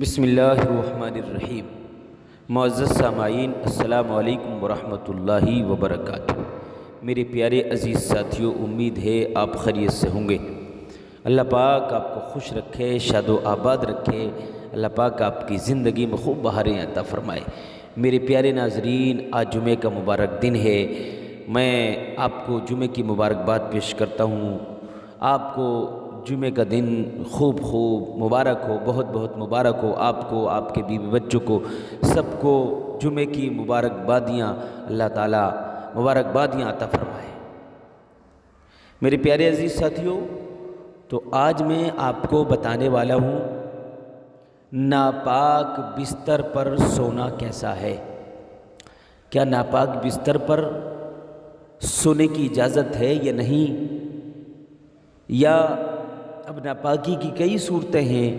بسم اللہ الرحمن الرحیم۔ معزز سامعین، السلام علیکم ورحمۃ اللہ وبرکاتہ۔ میرے پیارے عزیز ساتھیوں، امید ہے آپ خیریت سے ہوں گے۔ اللہ پاک آپ کو خوش رکھے، شاد و آباد رکھے۔ اللہ پاک آپ کی زندگی میں خوب بہاریں عطا فرمائے۔ میرے پیارے ناظرین، آج جمعے کا مبارک دن ہے۔ میں آپ کو جمعے کی مبارکباد پیش کرتا ہوں۔ آپ کو جمعے کا دن خوب مبارک ہو، بہت بہت مبارک ہو آپ کو، آپ کے بیوی بچوں کو، سب کو جمعے کی مبارکبادیاں اللہ تعالیٰ مبارکبادیاں عطا فرمائے۔ میرے پیارے عزیز ساتھیوں، تو آج میں آپ کو بتانے والا ہوں ناپاک بستر پر سونا کیسا ہے۔ کیا ناپاک بستر پر سونے کی اجازت ہے یا نہیں؟ یا اب ناپاکی کی کئی صورتیں ہیں۔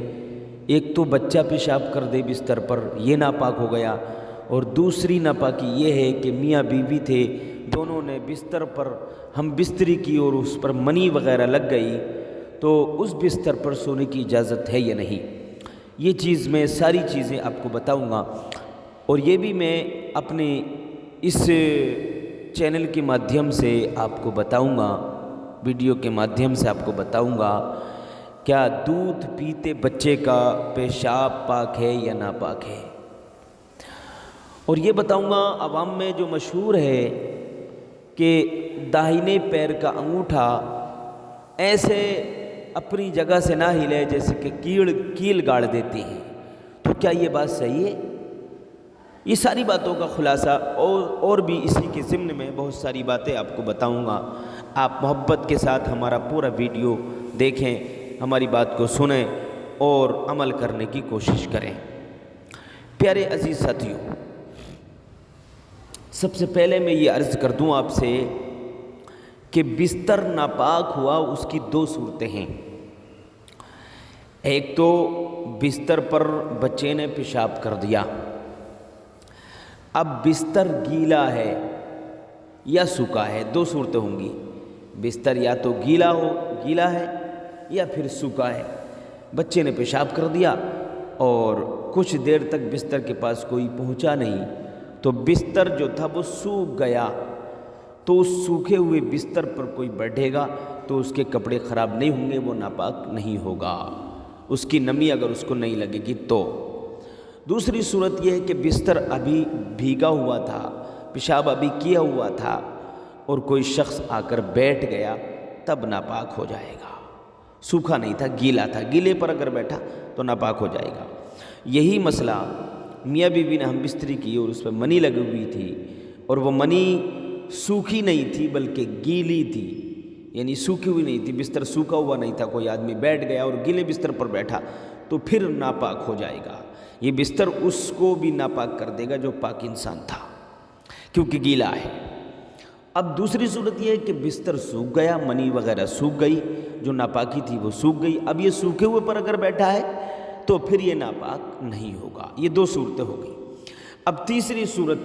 ایک تو بچہ پیشاب کر دے بستر پر، یہ ناپاک ہو گیا، اور دوسری ناپاکی یہ ہے کہ میاں بیوی تھے، دونوں نے بستر پر ہم بستری کی اور اس پر منی وغیرہ لگ گئی، تو اس بستر پر سونے کی اجازت ہے یا نہیں۔ یہ چیز میں ساری چیزیں آپ کو بتاؤں گا، اور یہ بھی میں اپنے اس چینل کے مادھیم سے آپ کو بتاؤں گا، ویڈیو کے مادھیم سے آپ کو بتاؤں گا کیا دودھ پیتے بچے کا پیشاب پاک ہے یا ناپاک ہے۔ اور یہ بتاؤں گا عوام میں جو مشہور ہے کہ داہنے پیر کا انگوٹھا ایسے اپنی جگہ سے نہ ہلے جیسے کہ کیل گاڑ دیتی ہیں، تو کیا یہ بات صحیح ہے؟ یہ ساری باتوں کا خلاصہ اور بھی اسی کے ضمن میں بہت ساری باتیں آپ کو بتاؤں گا۔ آپ محبت کے ساتھ ہمارا پورا ویڈیو دیکھیں، ہماری بات کو سنیں اور عمل کرنے کی کوشش کریں۔ پیارے عزیز ساتھیوں، سب سے پہلے میں یہ عرض کر دوں آپ سے کہ بستر ناپاک ہوا اس کی دو صورتیں ہیں۔ ایک تو بستر پر بچے نے پیشاب کر دیا، اب بستر گیلا ہے یا سوکھا ہے، دو صورتیں ہوں گی۔ بستر یا تو گیلا ہے یا پھر سوکھا ہے۔ بچے نے پیشاب کر دیا اور کچھ دیر تک بستر کے پاس کوئی پہنچا نہیں، تو بستر جو تھا وہ سوکھ گیا، تو اس سوکھے ہوئے بستر پر کوئی بیٹھے گا تو اس کے کپڑے خراب نہیں ہوں گے، وہ ناپاک نہیں ہوگا، اس کی نمی اگر اس کو نہیں لگے گی تو۔ دوسری صورت یہ ہے کہ بستر ابھی بھیگا ہوا تھا، پیشاب ابھی کیا ہوا تھا، اور کوئی شخص آ کر بیٹھ گیا، تب ناپاک ہو جائے گا۔ سوکھا نہیں تھا، گیلا تھا، گیلے پر اگر بیٹھا تو ناپاک ہو جائے گا۔ یہی مسئلہ میاں بیوی نے ہم بستری کی اور اس پہ منی لگی ہوئی تھی، اور وہ منی سوکھی نہیں تھی بلکہ گیلی تھی، یعنی سوکھی ہوئی نہیں تھی، بستر سوکھا ہوا نہیں تھا، کوئی آدمی بیٹھ گیا اور گیلے بستر پر بیٹھا تو پھر ناپاک ہو جائے گا۔ یہ بستر اس کو بھی ناپاک کر دے گا جو پاک انسان تھا، کیونکہ گیلا ہے۔ اب دوسری صورت یہ ہے کہ بستر سوکھ گیا، منی وغیرہ سوکھ گئی، جو ناپاکی تھی وہ سوکھ گئی، اب یہ سوکھے ہوئے پر اگر بیٹھا ہے تو پھر یہ ناپاک نہیں ہوگا۔ یہ دو صورتیں ہو گئی۔ اب تیسری صورت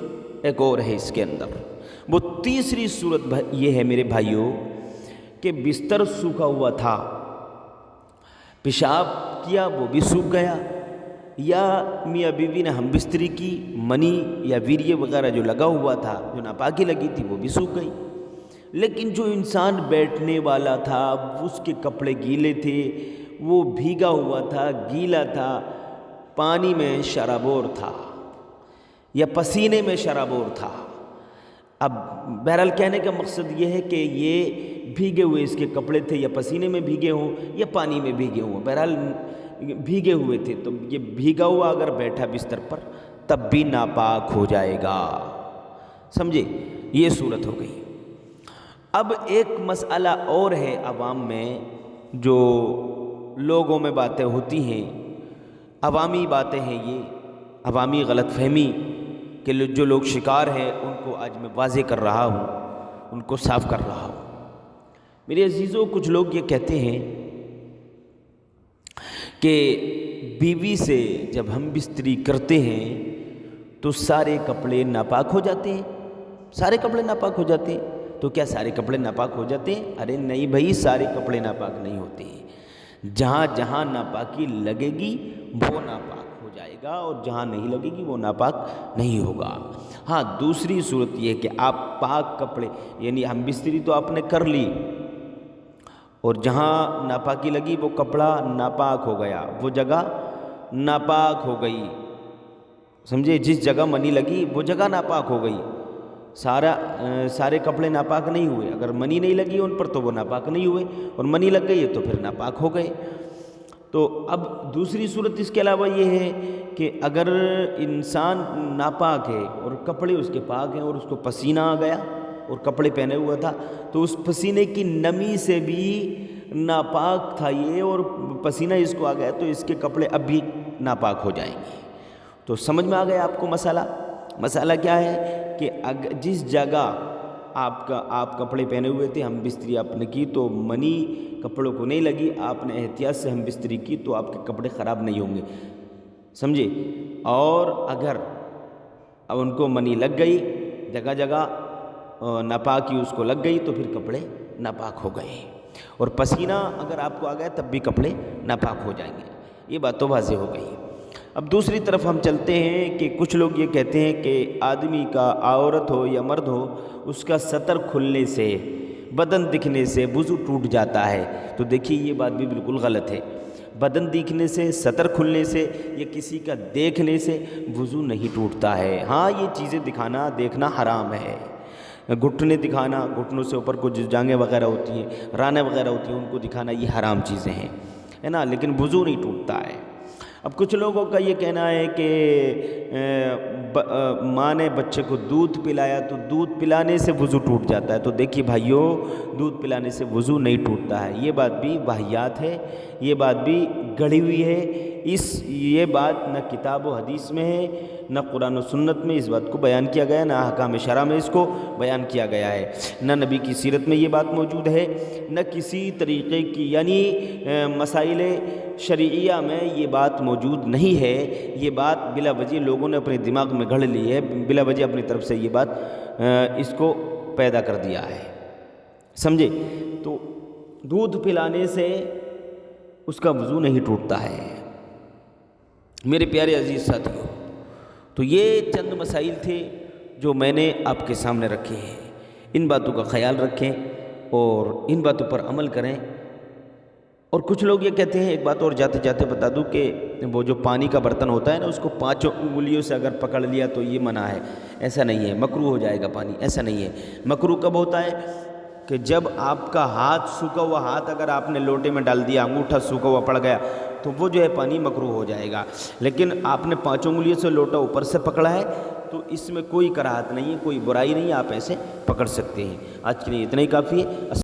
ایک اور ہے اس کے اندر، وہ تیسری صورت یہ ہے میرے بھائیوں کہ بستر سوکھا ہوا تھا، پیشاب کیا وہ بھی سوکھ گیا، یا میاں بیوی نے ہم بستری کی، منی یا ویریے وغیرہ جو لگا ہوا تھا، جو ناپاکی لگی تھی وہ بھی سوکھ گئی، لیکن جو انسان بیٹھنے والا تھا اس کے کپڑے گیلے تھے، وہ بھیگا ہوا تھا، گیلا تھا، پانی میں شرابور تھا یا پسینے میں شرابور تھا۔ اب بہرحال کہنے کا مقصد یہ ہے کہ یہ بھیگے ہوئے اس کے کپڑے تھے، یا پسینے میں بھیگے ہوں یا پانی میں بھیگے ہوں، بہرحال بھیگے ہوئے تھے، تو یہ بھیگا ہوا اگر بیٹھا بستر پر تب بھی ناپاک ہو جائے گا۔ سمجھے؟ یہ صورت ہو گئی۔ اب ایک مسئلہ اور ہے عوام میں، جو لوگوں میں باتیں ہوتی ہیں، عوامی باتیں ہیں، یہ عوامی غلط فہمی کہ جو لوگ شکار ہیں ان کو آج میں واضح کر رہا ہوں، ان کو صاف کر رہا ہوں۔ میرے عزیزوں، کچھ لوگ یہ کہتے ہیں کہ بیوی سے جب ہم بستری کرتے ہیں تو سارے کپڑے ناپاک ہو جاتے ہیں، سارے کپڑے ناپاک ہو جاتے ہیں۔ تو کیا سارے کپڑے ناپاک ہو جاتے ہیں؟ ارے نہیں بھائی، سارے کپڑے ناپاک نہیں ہوتے ہیں، جہاں جہاں ناپاکی لگے گی وہ ناپاک ہو جائے گا اور جہاں نہیں لگے گی وہ ناپاک نہیں ہوگا۔ ہاں دوسری صورت یہ ہے کہ آپ پاک کپڑے، یعنی ہم بستری تو آپ نے کر لی اور جہاں ناپاکی لگی وہ کپڑا ناپاک ہو گیا، وہ جگہ ناپاک ہو گئی، سمجھے، جس جگہ منی لگی وہ جگہ ناپاک ہو گئی، سارے کپڑے ناپاک نہیں ہوئے، اگر منی نہیں لگی ان پر تو وہ ناپاک نہیں ہوئے، اور منی لگ گئی ہے تو پھر ناپاک ہو گئے۔ تو اب دوسری صورت اس کے علاوہ یہ ہے کہ اگر انسان ناپاک ہے اور کپڑے اس کے پاک ہیں اور اس کو پسینہ آ گیا اور کپڑے پہنے ہوا تھا، تو اس پسینے کی نمی سے بھی ناپاک تھا یہ، اور پسینہ اس کو آ گیا تو اس کے کپڑے اب بھی ناپاک ہو جائیں گے۔ تو سمجھ میں آ گیا آپ کو مسئلہ کیا ہے کہ جس جگہ آپ کپڑے پہنے ہوئے تھے، ہم بستری آپ نے کی تو منی کپڑوں کو نہیں لگی، آپ نے احتیاط سے ہم بستری کی تو آپ کے کپڑے خراب نہیں ہوں گے، سمجھے۔ اور اگر اب ان کو منی لگ گئی، جگہ جگہ ناپاکی اس کو لگ گئی تو پھر کپڑے ناپاک ہو گئے، اور پسینہ اگر آپ کو آ گیا تب بھی کپڑے ناپاک ہو جائیں گے۔ یہ بات تو واضح ہو گئی۔ اب دوسری طرف ہم چلتے ہیں کہ کچھ لوگ یہ کہتے ہیں کہ آدمی کا، عورت ہو یا مرد ہو، اس کا سطر کھلنے سے، بدن دکھنے سے وضو ٹوٹ جاتا ہے۔ تو دیکھیے یہ بات بھی بالکل غلط ہے۔ بدن دکھنے سے، سطر کھلنے سے یا کسی کا دیکھنے سے وضو نہیں ٹوٹتا ہے۔ ہاں یہ چیزیں دیکھنا حرام ہے، گھٹنے دکھانا، گھٹنوں سے اوپر کچھ جانگیں وغیرہ ہوتی ہیں، رانیں وغیرہ ہوتی ہیں، ان کو دکھانا یہ حرام چیزیں ہیں، ہے نا، لیکن وضو نہیں ٹوٹتا ہے۔ اب کچھ لوگوں کا یہ کہنا ہے کہ ماں نے بچے کو دودھ پلایا تو دودھ پلانے سے وضو ٹوٹ جاتا ہے۔ تو دیکھیے بھائیو، دودھ پلانے سے وضو نہیں ٹوٹتا ہے، یہ بات بھی واہیات ہے، یہ بات بھی گڑھی ہوئی ہے۔ یہ بات نہ کتاب و حدیث میں ہے، نہ قرآن و سنت میں اس بات کو بیان کیا گیا ہے، نہ احکام شرع میں اس کو بیان کیا گیا ہے، نہ نبی کی سیرت میں یہ بات موجود ہے، نہ کسی طریقے کی یعنی مسائل شرعیہ میں یہ بات موجود نہیں ہے۔ یہ بات بلا وجہ لوگوں نے اپنے دماغ میں گھڑ لی ہے، بلا وجہ اپنی طرف سے یہ بات اس کو پیدا کر دیا ہے، سمجھے۔ تو دودھ پلانے سے اس کا وضو نہیں ٹوٹتا ہے میرے پیارے عزیز ساتھیوں۔ تو یہ چند مسائل تھے جو میں نے آپ کے سامنے رکھے ہیں، ان باتوں کا خیال رکھیں اور ان باتوں پر عمل کریں۔ اور کچھ لوگ یہ کہتے ہیں، ایک بات اور جاتے جاتے بتا دوں کہ وہ جو پانی کا برتن ہوتا ہے نا، اس کو 5 انگلیوں سے اگر پکڑ لیا تو یہ منع ہے، ایسا نہیں ہے، مکروہ ہو جائے گا پانی، ایسا نہیں ہے۔ مکروہ کب ہوتا ہے کہ جب آپ کا ہاتھ سوکھا ہوا ہاتھ اگر آپ نے لوٹے میں ڈال دیا، انگوٹھا سوکھا ہوا پڑ گیا تو وہ جو ہے پانی مکروہ ہو جائے گا۔ لیکن آپ نے 5 انگلیوں سے لوٹا اوپر سے پکڑا ہے تو اس میں کوئی کراہت نہیں ہے، کوئی برائی نہیں ہے، آپ ایسے پکڑ سکتے ہیں۔ آج کے لیے اتنا ہی کافی ہے۔